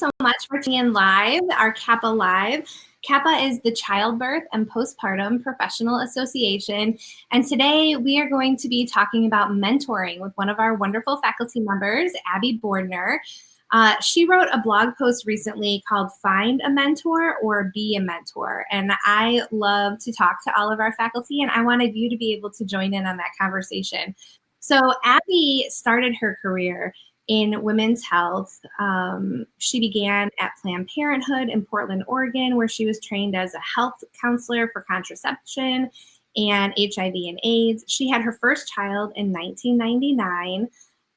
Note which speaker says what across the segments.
Speaker 1: so much for tuning in live, our CAPPA Live. CAPPA is the Childbirth and Postpartum Professional Association. And today we are going to be talking about mentoring with one of our wonderful faculty members, Abby Bordner. She wrote a blog post recently called Find a Mentor or Be a Mentor. And I love to talk to all of our faculty, and I wanted you to be able to join in on that conversation. So Abby started her career in women's health. She began at Planned Parenthood in Portland, Oregon, where she was trained as a health counselor for contraception and HIV and AIDS. She had her first child in 1999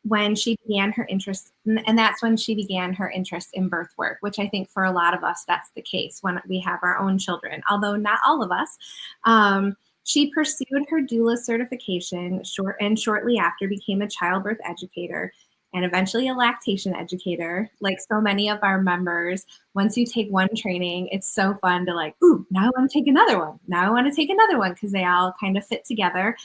Speaker 1: when she began her interest, and that's when she began her interest in birth work, which I think for a lot of us, that's the case when we have our own children, although not all of us. She pursued her doula certification and shortly after became a childbirth educator and eventually a lactation educator. Like so many of our members, once you take one training, it's so fun to like, ooh, now I want to take another one. Now I want to take another one because they all kind of fit together.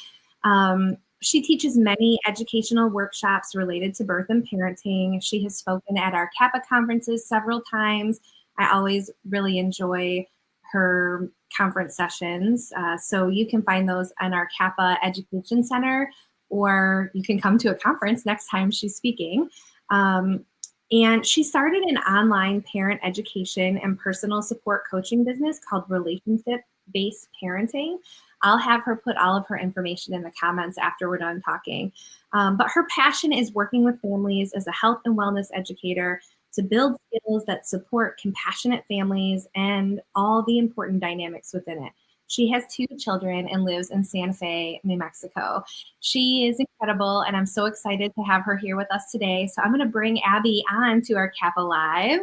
Speaker 1: She teaches many educational workshops related to birth and parenting. She has spoken at our CAPPA conferences several times. I always really enjoy her conference sessions. So you can find those on our CAPPA Education Center, or you can come to a conference next time she's speaking. And she started an online parent education and personal support coaching business called Relationship-Based Parenting. I'll have her put all of her information in the comments after we're done talking. But her passion is working with families as a health and wellness educator to build skills that support compassionate families and all the important dynamics within it. She has 2 children and lives in Santa Fe, New Mexico. She is incredible, and I'm so excited to have her here with us today. So I'm going to bring Abby on to our CAPPA Live.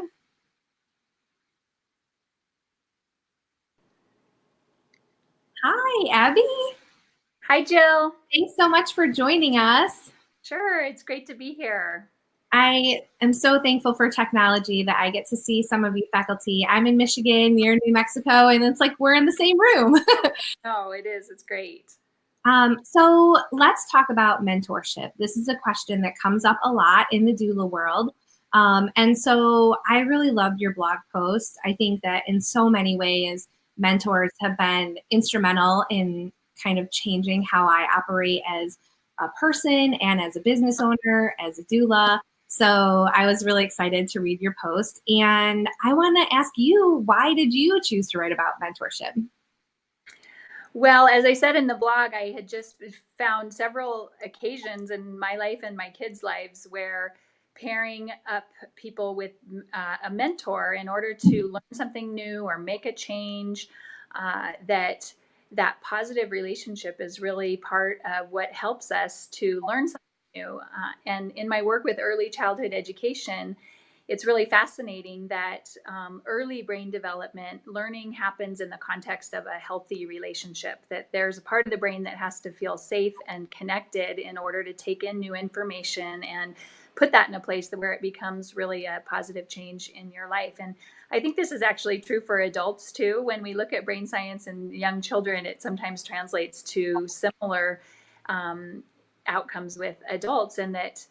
Speaker 1: Hi, Abby.
Speaker 2: Hi, Jill.
Speaker 1: Thanks so much for joining us.
Speaker 2: Sure, it's great to be here.
Speaker 1: I am so thankful for technology that I get to see some of you faculty. I'm in Michigan, you're in New Mexico, and it's like we're in the same room.
Speaker 2: Oh, it is. It's great.
Speaker 1: So let's talk about mentorship. This is a question that comes up a lot in the doula world. And so I really loved your blog post. I think that in so many ways, mentors have been instrumental in kind of changing how I operate as a person and as a business owner, as a doula. So I was really excited to read your post. And I want to ask you, why did you choose to write about mentorship?
Speaker 2: Well, as I said in the blog, I had just found several occasions in my life and my kids' lives where pairing up people with a mentor in order to learn something new or make a change, that positive relationship is really part of what helps us to learn something new. And in my work with early childhood education, it's really fascinating that early brain development learning happens in the context of a healthy relationship, that there's a part of the brain that has to feel safe and connected in order to take in new information and put that in a place where it becomes really a positive change in your life. And I think this is actually true for adults too. When we look at brain science in young children, it sometimes translates to similar outcomes with adults, and that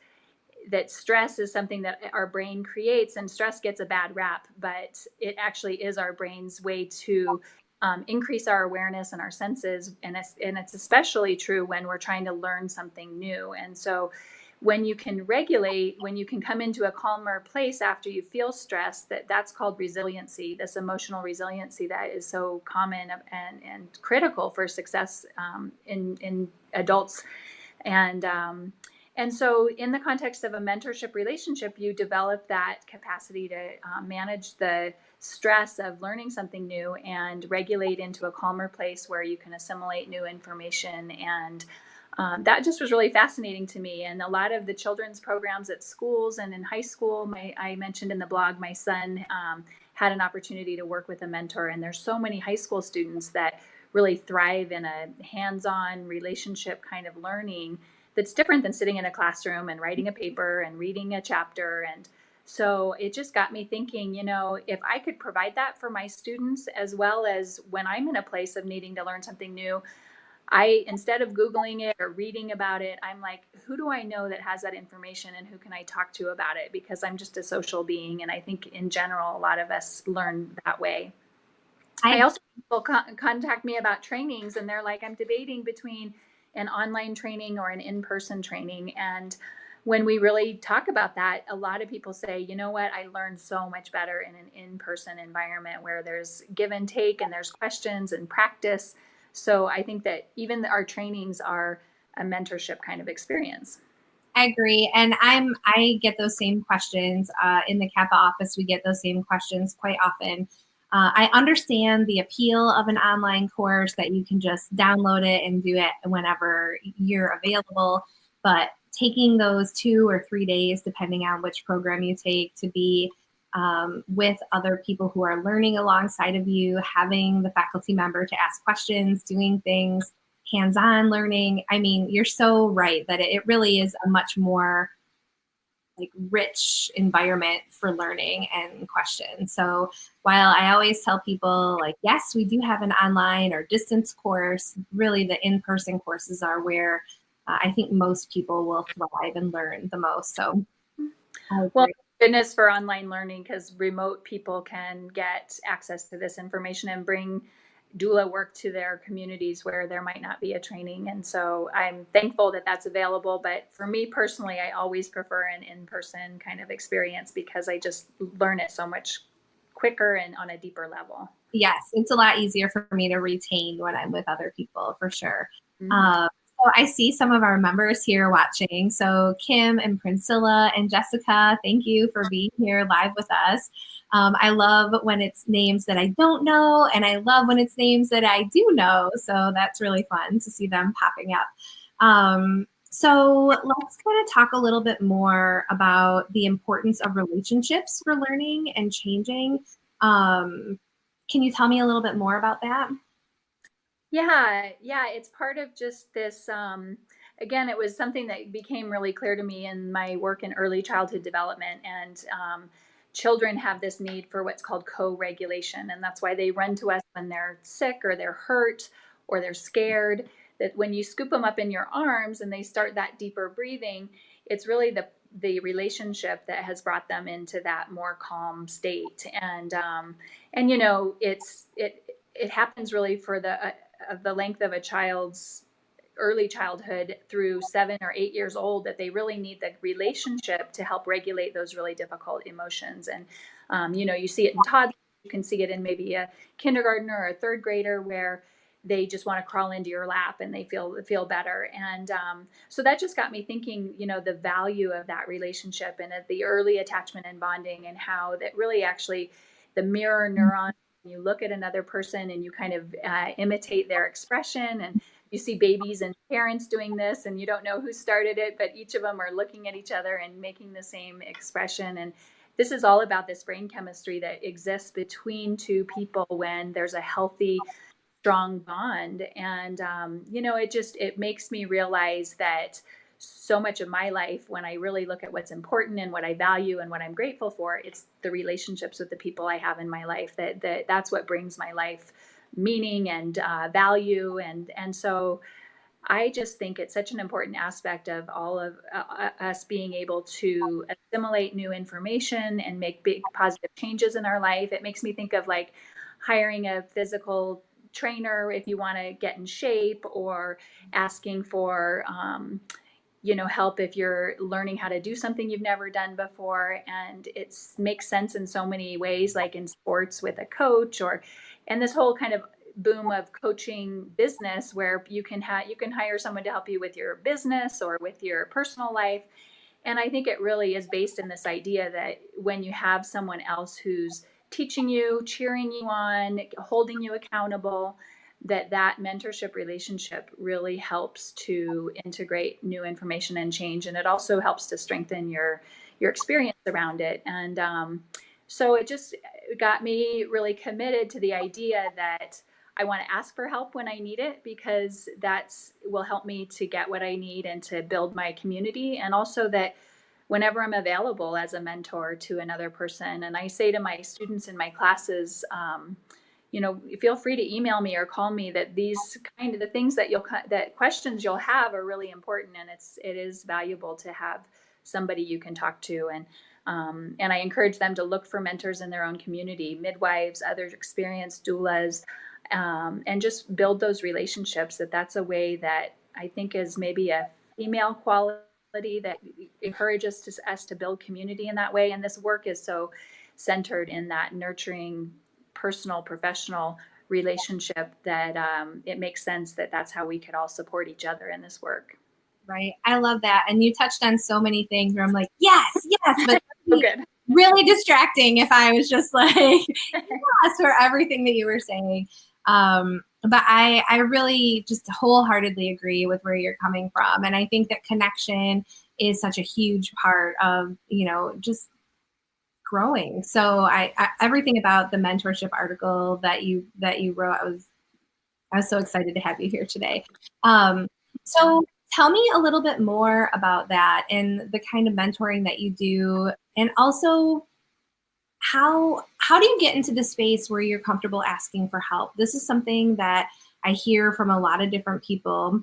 Speaker 2: stress is something that our brain creates, and stress gets a bad rap, but it actually is our brain's way to increase our awareness and our senses. And it's especially true when we're trying to learn something new. And so when you can regulate, when you can come into a calmer place after you feel stress, that's called resiliency, this emotional resiliency that is so common and critical for success in adults. And so in the context of a mentorship relationship, you develop that capacity to manage the stress of learning something new and regulate into a calmer place where you can assimilate new information. And that just was really fascinating to me. And a lot of the children's programs at schools and in high school, I mentioned in the blog, my son had an opportunity to work with a mentor. And there's so many high school students that really thrive in a hands-on relationship kind of learning that's different than sitting in a classroom and writing a paper and reading a chapter. And so it just got me thinking, if I could provide that for my students, as well as when I'm in a place of needing to learn something new, instead of Googling it or reading about it, I'm like, who do I know that has that information and who can I talk to about it? Because I'm just a social being. And I think in general, a lot of us learn that way. I
Speaker 1: I
Speaker 2: also people contact me about trainings, and they're like, I'm debating between an online training or an in-person training. And when we really talk about that, a lot of people say, you know what, I learned so much better in an in-person environment where there's give and take and there's questions and practice. So I think that even our trainings are a mentorship kind of experience.
Speaker 1: I agree, and I get those same questions in the CAPPA office. We get those same questions quite often. I understand the appeal of an online course that you can just download it and do it whenever you're available, but taking those 2 or 3 days, depending on which program you take, to be with other people who are learning alongside of you, having the faculty member to ask questions, doing things hands-on learning. I mean, you're so right that it really is a much more like rich environment for learning and questions. So while I always tell people like, yes, we do have an online or distance course, really the in-person courses are where I think most people will thrive and learn the most. So I
Speaker 2: Well,
Speaker 1: agree.
Speaker 2: goodness for online learning, because remote people can get access to this information and bring doula work to their communities where there might not be a training. And so I'm thankful that that's available. But for me personally, I always prefer an in-person kind of experience because I just learn it so much quicker and on a deeper level.
Speaker 1: Yes, it's a lot easier for me to retain when I'm with other people for sure.
Speaker 2: Mm-hmm.
Speaker 1: So I see some of our members here watching. So Kim and Priscilla and Jessica, thank you for being here live with us. I love when it's names that I don't know, and I love when it's names that I do know. So that's really fun to see them popping up. So let's kind of talk a little bit more about the importance of relationships for learning and changing. Um, can you tell me a little bit more about that?
Speaker 2: Yeah, it's part of just this. Again, it was something that became really clear to me in my work in early childhood development. And children have this need for what's called co regulation. And that's why they run to us when they're sick or they're hurt or they're scared. That when you scoop them up in your arms and they start that deeper breathing, it's really the relationship that has brought them into that more calm state. And it happens really for the length of a child's early childhood through 7 or 8 years old, that they really need the relationship to help regulate those really difficult emotions. And you see it in toddlers, you can see it in maybe a kindergartner or a third grader where they just want to crawl into your lap and they feel better. And so that just got me thinking, the value of that relationship and the early attachment and bonding, and how that really actually the mirror neuron, you look at another person and you kind of imitate their expression. And you see babies and parents doing this, and you don't know who started it, but each of them are looking at each other and making the same expression. And this is all about this brain chemistry that exists between two people when there's a healthy, strong bond. And it makes me realize that so much of my life, when I really look at what's important and what I value and what I'm grateful for, it's the relationships with the people I have in my life. That's what brings my life meaning and value. And so I just think it's such an important aspect of all of us being able to assimilate new information and make big positive changes in our life. It makes me think of like hiring a physical trainer if you want to get in shape, or asking for help if you're learning how to do something you've never done before. And it makes sense in so many ways, like in sports with a coach, and this whole kind of boom of coaching business, where you can hire someone to help you with your business or with your personal life. And I think it really is based in this idea that when you have someone else who's teaching you, cheering you on, holding you accountable, that mentorship relationship really helps to integrate new information and change. And it also helps to strengthen your experience around it. And so it just got me really committed to the idea that I want to ask for help when I need it, because that's will help me to get what I need and to build my community. And also that whenever I'm available as a mentor to another person, and I say to my students in my classes, feel free to email me or call me, that these kind of the things that questions you'll have are really important, and it is valuable to have somebody you can talk to. And I encourage them to look for mentors in their own community, midwives, other experienced doulas, and just build those relationships. That's a way that I think is maybe a female quality that encourages us to build community in that way. And this work is so centered in that nurturing personal, professional relationship that it makes sense that that's how we could all support each other in this work.
Speaker 1: Right. I love that. And you touched on so many things where I'm like, yes, but
Speaker 2: Oh, good.
Speaker 1: really distracting if I was just like, yes, for everything that you were saying. But I really just wholeheartedly agree with where you're coming from. And I think that connection is such a huge part of, just growing. So I everything about the mentorship article that you wrote, I was so excited to have you here today. So tell me a little bit more about that and the kind of mentoring that you do, and also how do you get into the space where you're comfortable asking for help? This is something that I hear from a lot of different people,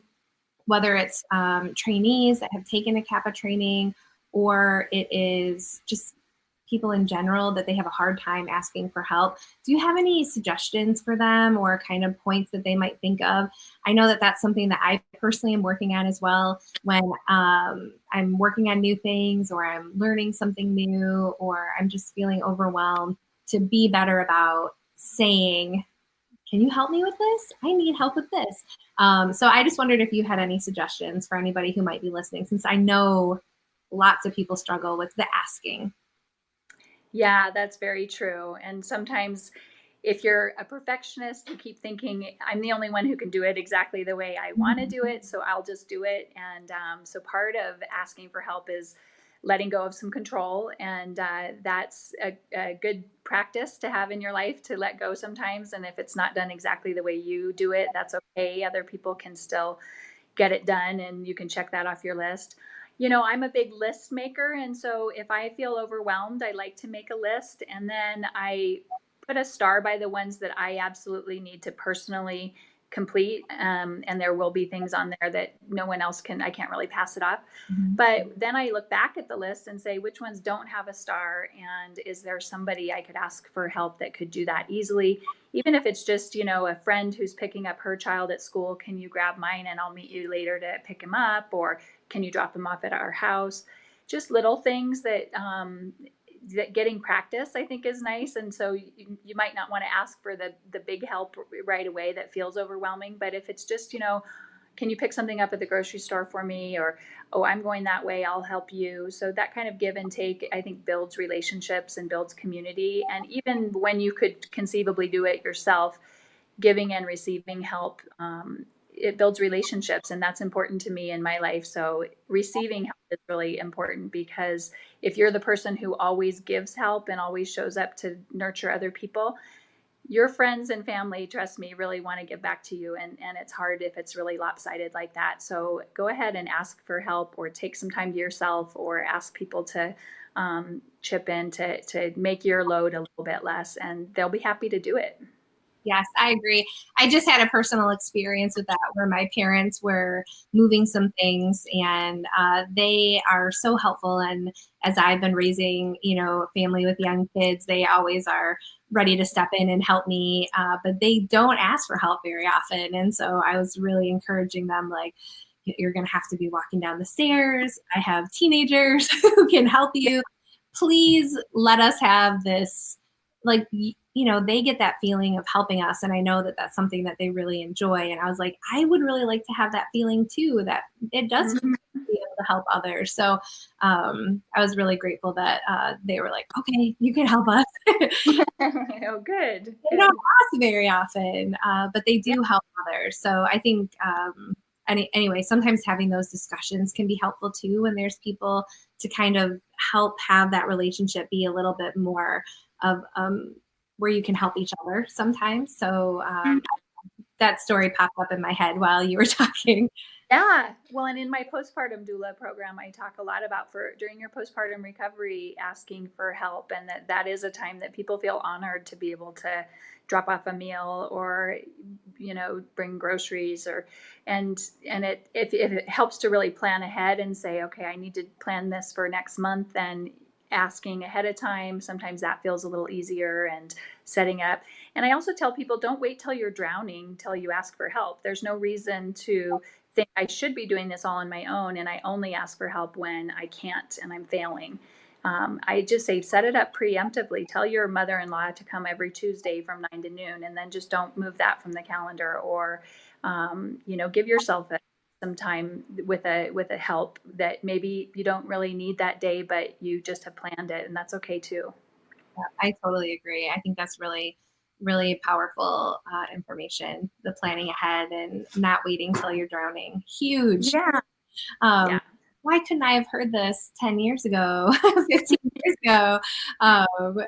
Speaker 1: whether it's trainees that have taken a CAPPA training, or it is just people in general that they have a hard time asking for help. Do you have any suggestions for them, or kind of points that they might think of? I know that that's something that I personally am working on as well. When I'm working on new things, or I'm learning something new, or I'm just feeling overwhelmed, to be better about saying, can you help me with this? I need help with this. So I just wondered if you had any suggestions for anybody who might be listening, since I know lots of people struggle with the asking.
Speaker 2: Yeah, that's very true. And sometimes if you're a perfectionist, you keep thinking, I'm the only one who can do it exactly the way I want to do it, so I'll just do it. And so part of asking for help is letting go of some control. And that's a good practice to have in your life, to let go sometimes. And if it's not done exactly the way you do it, that's okay. Other people can still get it done, and you can check that off your list. I'm a big list maker, and so if I feel overwhelmed, I like to make a list, and then I put a star by the ones that I absolutely need to personally complete. And there will be things on there that no one else I can't really pass it off.
Speaker 1: Mm-hmm.
Speaker 2: But then I look back at the list and say, which ones don't have a star? And is there somebody I could ask for help that could do that easily? Even if it's just, a friend who's picking up her child at school, can you grab mine and I'll meet you later to pick him up? Or can you drop him off at our house? Just little things that getting practice, I think, is nice. And so you might not want to ask for the big help right away that feels overwhelming. But if it's just, can you pick something up at the grocery store for me? Or, oh, I'm going that way, I'll help you. So that kind of give and take, I think, builds relationships and builds community. And even when you could conceivably do it yourself, giving and receiving help, it builds relationships, and that's important to me in my life. So receiving help is really important, because if you're the person who always gives help and always shows up to nurture other people, your friends and family, trust me, really want to give back to you. And it's hard if it's really lopsided like that. So go ahead and ask for help, or take some time to yourself, or ask people to chip in to make your load a little bit less, and they'll be happy to do it.
Speaker 1: Yes, I agree. I just had a personal experience with that, where my parents were moving some things, and they are so helpful. And as I've been raising, a family with young kids, they always are ready to step in and help me, but they don't ask for help very often. And so I was really encouraging them, like, you're going to have to be walking down the stairs. I have teenagers who can help you. Please let us have this, like, they get that feeling of helping us. And I know that that's something that they really enjoy. And I was like, I would really like to have that feeling too, that it does
Speaker 2: Mhm.
Speaker 1: be able to help others. So I was really grateful that they were like, okay, you can help us.
Speaker 2: Oh, good.
Speaker 1: They don't ask very often, but they do help others. So I think, anyway, sometimes having those discussions can be helpful too, when there's people to kind of help have that relationship be a little bit more of where you can help each other sometimes. So that story popped up in my head while you were talking.
Speaker 2: Yeah. Well, and in my postpartum doula program, I talk a lot about for during your postpartum recovery, asking for help, and that is a time that people feel honored to be able to drop off a meal or, bring groceries and it if it helps to really plan ahead and say, okay, I need to plan this for next month, and asking ahead of time, sometimes that feels a little easier and setting up. And I also tell people, don't wait till you're drowning till you ask for help. There's no reason to think I should be doing this all on my own, and I only ask for help when I can't and I'm failing. I just say set it up preemptively. Tell your mother-in-law to come every Tuesday from 9 to noon, and then just don't move that from the calendar. Or, give yourself some time with a help that maybe you don't really need that day, but you just have planned it, and that's okay too.
Speaker 1: Yeah, I totally agree. I think that's really, really powerful information. The planning ahead and not waiting till you're drowning. Huge.
Speaker 2: Yeah,
Speaker 1: Um,
Speaker 2: yeah,
Speaker 1: why couldn't I have heard this 10 years ago, 15 years ago? Um,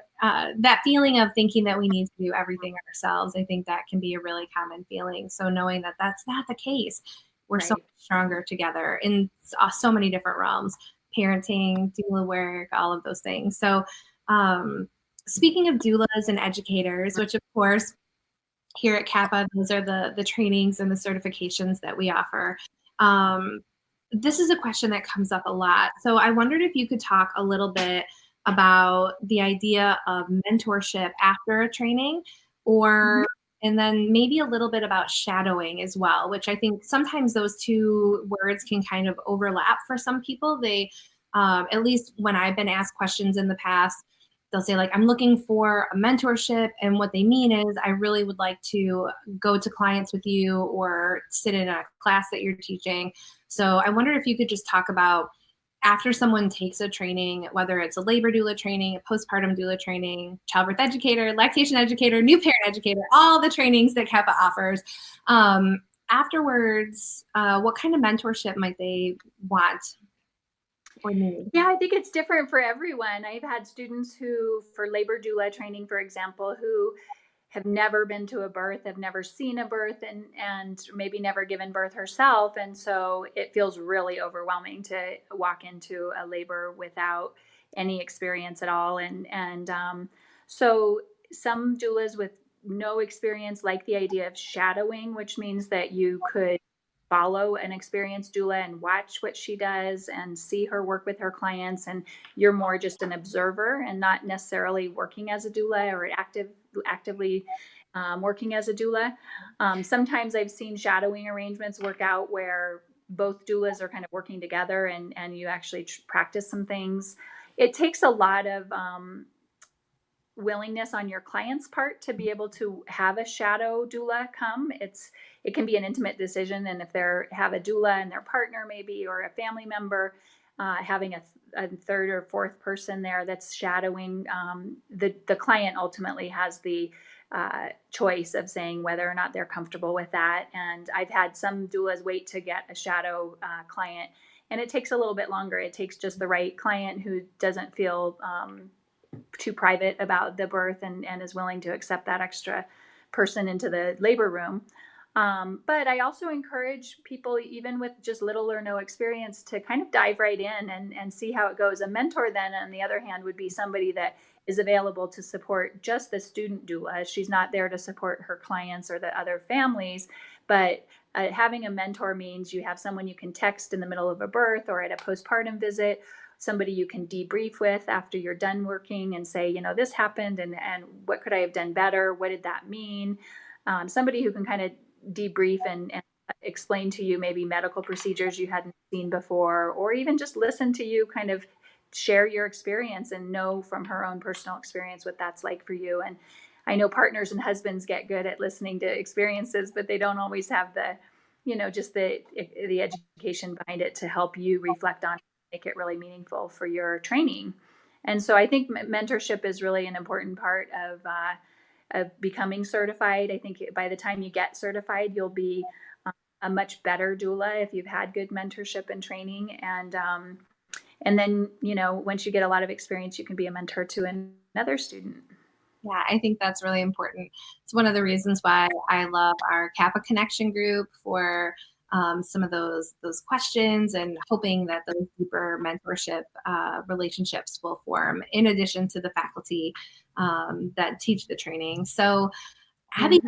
Speaker 1: that feeling of thinking that we need to do everything ourselves, I think that can be a really common feeling. So knowing that that's not the case, we're so
Speaker 2: right.
Speaker 1: much stronger together in so many different realms, parenting, doula work, all of those things. So um, speaking of doulas and educators, which of course here at CAPPA, those are the trainings and the certifications that we offer. Um, this is a question that comes up a lot. So I wondered if you could talk a little bit about the idea of mentorship after a training,
Speaker 2: Mhm.
Speaker 1: or and then maybe a little bit about shadowing as well, which I think sometimes those two words can kind of overlap for some people. They, at least when I've been asked questions in the past, they'll say like, I'm looking for a mentorship, and what they mean is I really would like to go to clients with you or sit in a class that you're teaching. So I wondered if you could just talk about, after someone takes a training, whether it's a labor doula training, a postpartum doula training, childbirth educator, lactation educator, new parent educator, all the trainings that CAPPA offers, afterwards, what kind of mentorship might they want or need?
Speaker 2: Yeah, I think it's different for everyone. I've had students who, for labor doula training, for example, who have never been to a birth, have never seen a birth, and maybe never given birth herself, and so it feels really overwhelming to walk into a labor without any experience at all. And so some doulas with no experience like the idea of shadowing, which means that you could follow an experienced doula and watch what she does and see her work with her clients, and you're more just an observer and not necessarily working as a doula or actively working as a doula. Sometimes I've seen shadowing arrangements work out where both doulas are kind of working together, and you actually practice some things. It takes a lot of willingness on your client's part to be able to have a shadow doula come. It can be an intimate decision, and if they have a doula and their partner maybe or a family member, having a third or fourth person there that's shadowing, the client ultimately has the choice of saying whether or not they're comfortable with that. And I've had some doulas wait to get a shadow client, and it takes a little bit longer. It takes just the right client who doesn't feel too private about the birth, and is willing to accept that extra person into the labor room. But I also encourage people, even with just little or no experience, to kind of dive right in and see how it goes. A mentor, then, on the other hand, would be somebody that is available to support just the student doula. She's not there to support her clients or the other families, but having a mentor means you have someone you can text in the middle of a birth or at a postpartum visit, somebody you can debrief with after you're done working and say, this happened, and what could I have done better? What did that mean? Somebody who can kind of debrief and explain to you maybe medical procedures you hadn't seen before, or even just listen to you kind of share your experience and know from her own personal experience what that's like for you. And I know partners and husbands get good at listening to experiences, but they don't always have the, just the education behind it to help you reflect on, make it really meaningful for your training. And so I think mentorship is really an important part of becoming certified. I think by the time you get certified, you'll be a much better doula if you've had good mentorship and training. And then, once you get a lot of experience, you can be a mentor to another student.
Speaker 1: Yeah, I think that's really important. It's one of the reasons why I love our CAPPA Connection group for some of those questions, and hoping that those deeper mentorship relationships will form in addition to the faculty that teach the training. So Abby,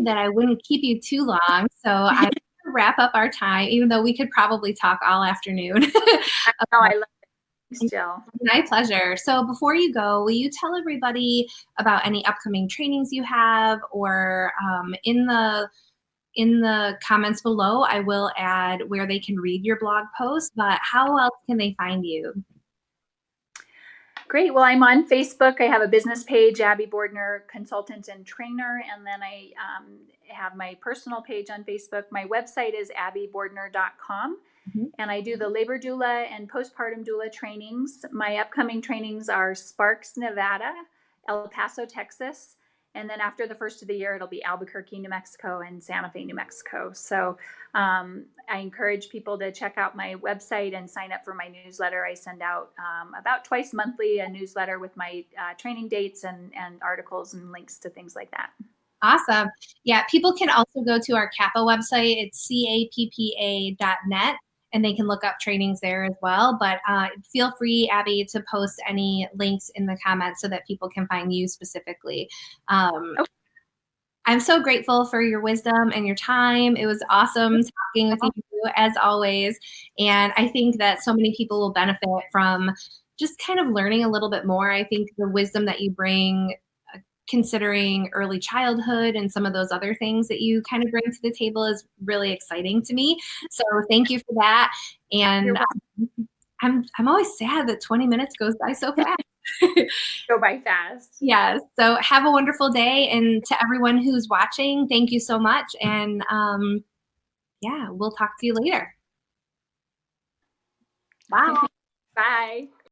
Speaker 1: that I wouldn't keep you too long, so I'm gonna wrap up our time, even though we could probably talk all afternoon.
Speaker 2: I love it. Thanks, Jill.
Speaker 1: My pleasure. So before you go, will you tell everybody about any upcoming trainings you have, or in the comments below, I will add where they can read your blog post, but how else can they find you?
Speaker 2: Great. Well, I'm on Facebook. I have a business page, Abby Bordner, consultant and trainer. And then I have my personal page on Facebook. My website is abbybordner.com. And I do the labor doula and postpartum doula trainings. My upcoming trainings are Sparks, Nevada, El Paso, Texas. And then after the first of the year, it'll be Albuquerque, New Mexico, and Santa Fe, New Mexico. So I encourage people to check out my website and sign up for my newsletter. I send out about twice monthly a newsletter with my training dates and articles and links to things like that.
Speaker 1: Awesome. Yeah, people can also go to our CAPPA website. It's cappa.net. And they can look up trainings there as well. But feel free, Abby, to post any links in the comments so that people can find you specifically.
Speaker 2: Okay.
Speaker 1: I'm so grateful for your wisdom and your time. It was awesome talking with you, as always. And I think that so many people will benefit from just kind of learning a little bit more. I think the wisdom that you bring, considering early childhood and some of those other things that you kind of bring to the table, is really exciting to me. So thank you for that. And I'm always sad that 20 minutes goes by so fast.
Speaker 2: Go by fast.
Speaker 1: Yes. So have a wonderful day. And to everyone who's watching, thank you so much. And yeah, we'll talk to you later. Bye.
Speaker 2: Bye.